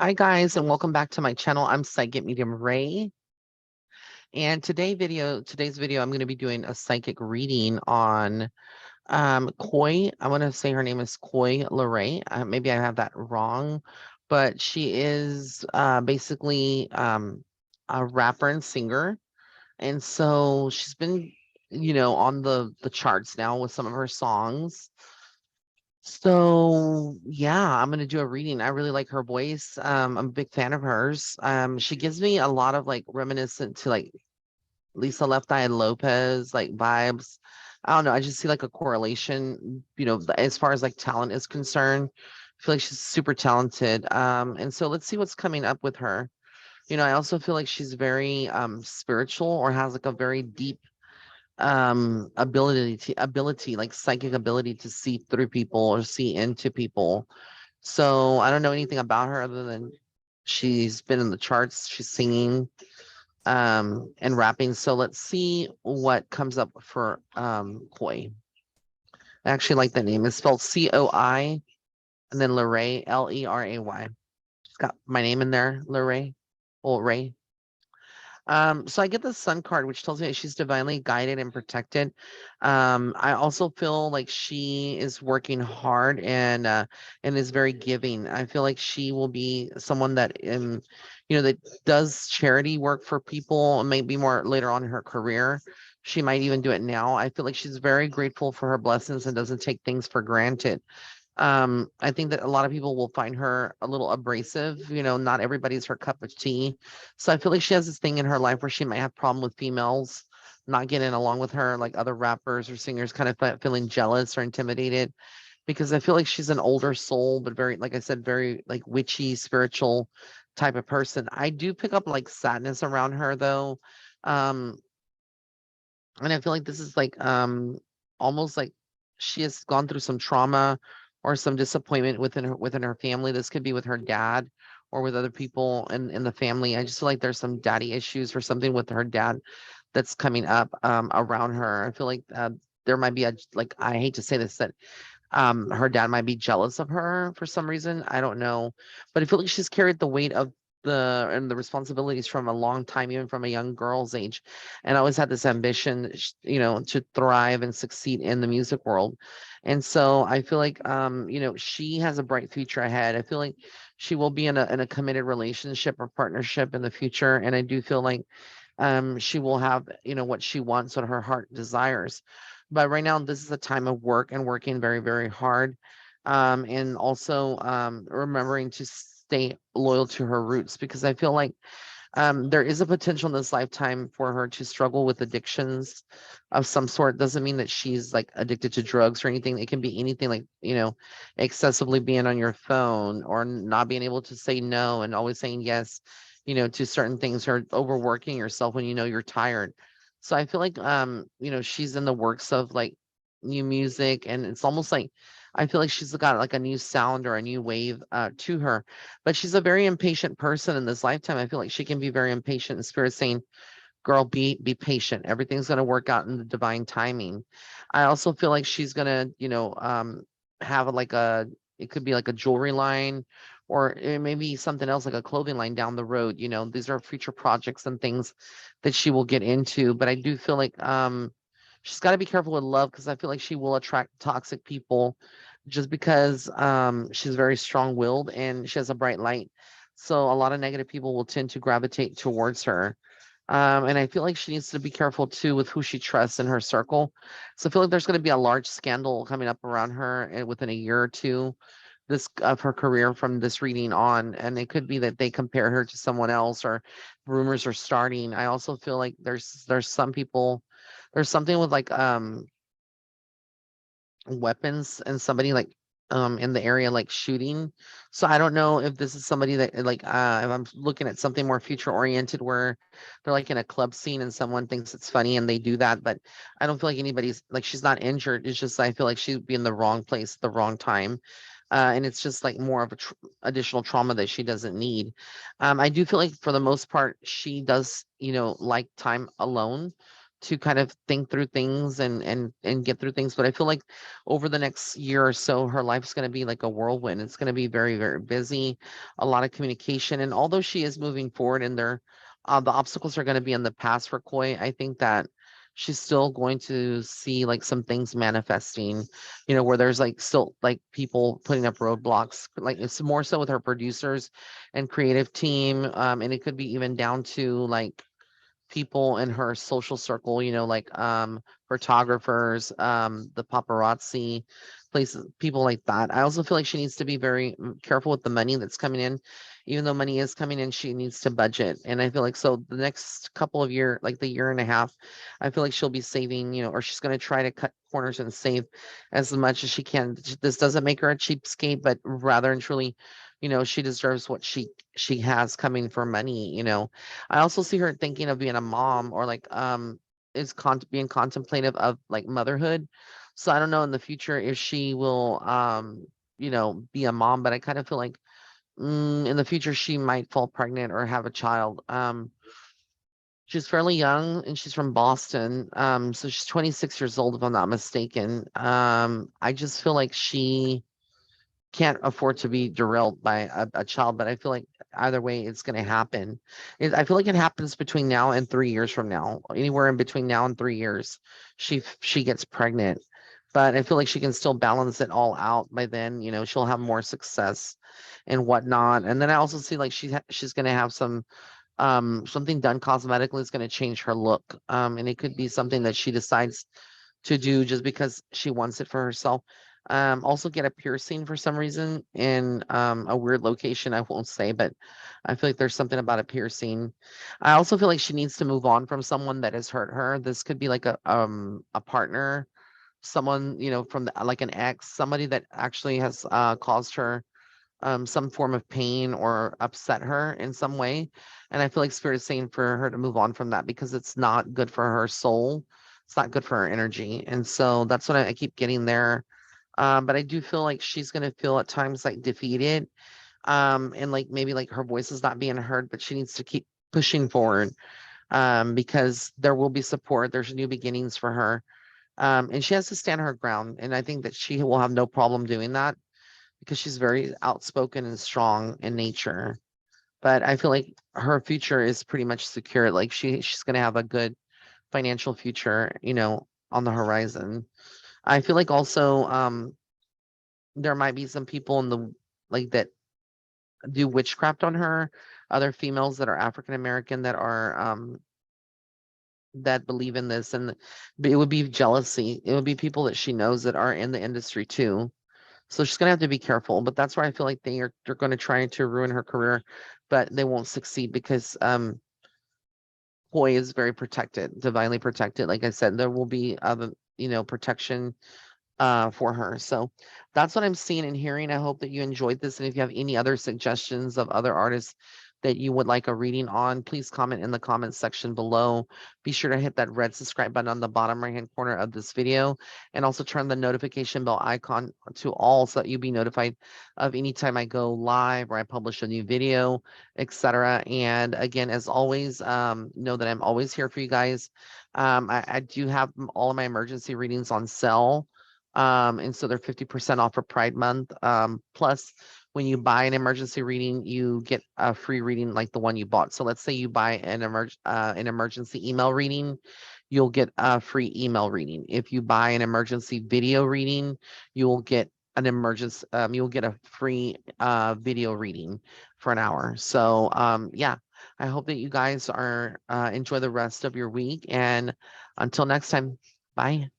Hi guys, and welcome back to my channel. I'm Psychic Medium Ray, and today's video, I'm going to be doing a psychic reading on Coi. I want to say her name is Coi Leray. Maybe I have that wrong, but she is basically a rapper and singer, and so she's been, on the charts now with some of her songs. So yeah, I'm gonna do a reading. I really like her voice. I'm a big fan of hers. She gives me a lot of like reminiscent to like Lisa Left Eye Lopez like vibes. I don't know. I just see like a correlation, as far as like talent is concerned. I feel like she's super talented. And so let's see what's coming up with her. I also feel like she's very spiritual or has like a very deep ability like psychic ability to see through people or see into people. So I don't know anything about her other than she's been in the charts, she's singing and rapping. So let's see what comes up for Koi. I actually like that name. It's spelled Coi and then Leray, Leray. She's got my name in there, Leray. Or Ray. So I get the sun card, which tells me that she's divinely guided and protected. I also feel like she is working hard and is very giving. I feel like she will be someone that that does charity work for people, maybe more later on in her career. She might even do it now. I feel like she's very grateful for her blessings and doesn't take things for granted. I think that a lot of people will find her a little abrasive. Not everybody's her cup of tea. So I feel like she has this thing in her life where she might have problem with females not getting along with her, like other rappers or singers, kind of feeling jealous or intimidated. Because I feel like she's an older soul, but very, like I said, very like witchy, spiritual type of person. I do pick up like sadness around her though. Um, and I feel like this is like almost like she has gone through some trauma or some disappointment within her family. This could be with her dad or with other people in the family. I just feel like there's some daddy issues or something with her dad that's coming up around her. I feel like there might be like, I hate to say this, that her dad might be jealous of her for some reason. I don't know, but I feel like she's carried the weight of the responsibilities from a long time, even from a young girl's age, and always had this ambition, to thrive and succeed in the music world. And so I feel like she has a bright future ahead. I feel like she will be in a committed relationship or partnership in the future, and I do feel like she will have what she wants, what her heart desires. But right now this is a time of work and working very, very hard, and also remembering to stay loyal to her roots, because I feel like there is a potential in this lifetime for her to struggle with addictions of some sort. Doesn't mean that she's like addicted to drugs or anything. It can be anything, like excessively being on your phone or not being able to say no and always saying yes, to certain things, or overworking yourself when you're tired. So I feel like she's in the works of like new music, and it's almost like I feel like she's got like a new sound or a new wave to her, but she's a very impatient person in this lifetime. I feel like she can be very impatient, in spirit saying, girl, be patient. Everything's gonna work out in the divine timing. I also feel like she's gonna, have like it could be like a jewelry line, or it may be something else like a clothing line down the road. These are future projects and things that she will get into. But I do feel like she's got to be careful with love, because I feel like she will attract toxic people just because she's very strong-willed and she has a bright light. So a lot of negative people will tend to gravitate towards her. And I feel like she needs to be careful too with who she trusts in her circle. So I feel like there's going to be a large scandal coming up around her within a year or two this of her career from this reading on, and it could be that they compare her to someone else, or rumors are starting. I also feel like there's some people, there's something with like weapons and somebody like in the area like shooting. So I don't know if this is somebody that like if I'm looking at something more future oriented where they're like in a club scene and someone thinks it's funny and they do that, but I don't feel like anybody's like, she's not injured. It's just I feel like she'd be in the wrong place at the wrong time. And it's just like more of a additional trauma that she doesn't need. I do feel like for the most part she does like time alone. to kind of think through things and get through things. But I feel like over the next year or so, her life's going to be like a whirlwind. It's going to be very, very busy, a lot of communication. And although she is moving forward and the obstacles are going to be in the past for Koi, I think that she's still going to see like some things manifesting, where there's like still like people putting up roadblocks. Like it's more so with her producers and creative team. And it could be even down to like people in her social circle, like photographers, the paparazzi, places, people like that. I also feel like she needs to be very careful with the money that's coming in. Even though money is coming in, she needs to budget. And I feel like so the next couple of year, like the year and a half, I feel like she'll be saving, or she's going to try to cut corners and save as much as she can. This doesn't make her a cheapskate, but rather and truly, she deserves what she has coming for money. I also see her thinking of being a mom or like is being contemplative of like motherhood. So I don't know in the future if she will be a mom, but I kind of feel like in the future she might fall pregnant or have a child. She's fairly young and she's from Boston. So she's 26 years old if I'm not mistaken. I just feel like she can't afford to be derailed by a child, but I feel like either way it's going to happen. I feel like it happens between now and 3 years from now. Anywhere in between now and 3 years, she gets pregnant. But I feel like she can still balance it all out by then. She'll have more success and whatnot. And then I also see like she's going to have something done cosmetically is going to change her look. And it could be something that she decides to do just because she wants it for herself. Also get a piercing for some reason in a weird location. I won't say, but I feel like there's something about a piercing. I also feel like she needs to move on from someone that has hurt her. This could be like a partner, someone from like an ex, somebody that actually has caused her some form of pain or upset her in some way. And I feel like Spirit is saying for her to move on from that because it's not good for her soul. It's not good for her energy. And so that's what I keep getting there. But I do feel like she's going to feel at times like defeated. And like maybe like her voice is not being heard, but she needs to keep pushing forward because there will be support. There's new beginnings for her. And she has to stand her ground. And I think that she will have no problem doing that because she's very outspoken and strong in nature. But I feel like her future is pretty much secure. Like she's gonna have a good financial future, on the horizon. I feel like also there might be some people in the like that do witchcraft on her, other females that are African American that believe in this, and it would be jealousy. It would be people that she knows that are in the industry too. So she's gonna have to be careful, but that's where I feel like they're gonna try to ruin her career, but they won't succeed because Koi is very protected, divinely protected. Like I said, there will be other, protection for her. So that's what I'm seeing and hearing. I hope that you enjoyed this. And if you have any other suggestions of other artists that you would like a reading on, please comment in the comments section below. Be sure to hit that red subscribe button on the bottom right hand corner of this video and also turn the notification bell icon to all so that you'll be notified of any time I go live or I publish a new video, etc. And again, as always, know that I'm always here for you guys. I do have all of my emergency readings on sale. And so they're 50% off for Pride Month. Plus, when you buy an emergency reading, you get a free reading like the one you bought. So let's say you buy an emergency email reading, you'll get a free email reading. If you buy an emergency video reading, you'll get you'll get a free video reading for an hour. So yeah, I hope that you guys are enjoy the rest of your week. And until next time, bye.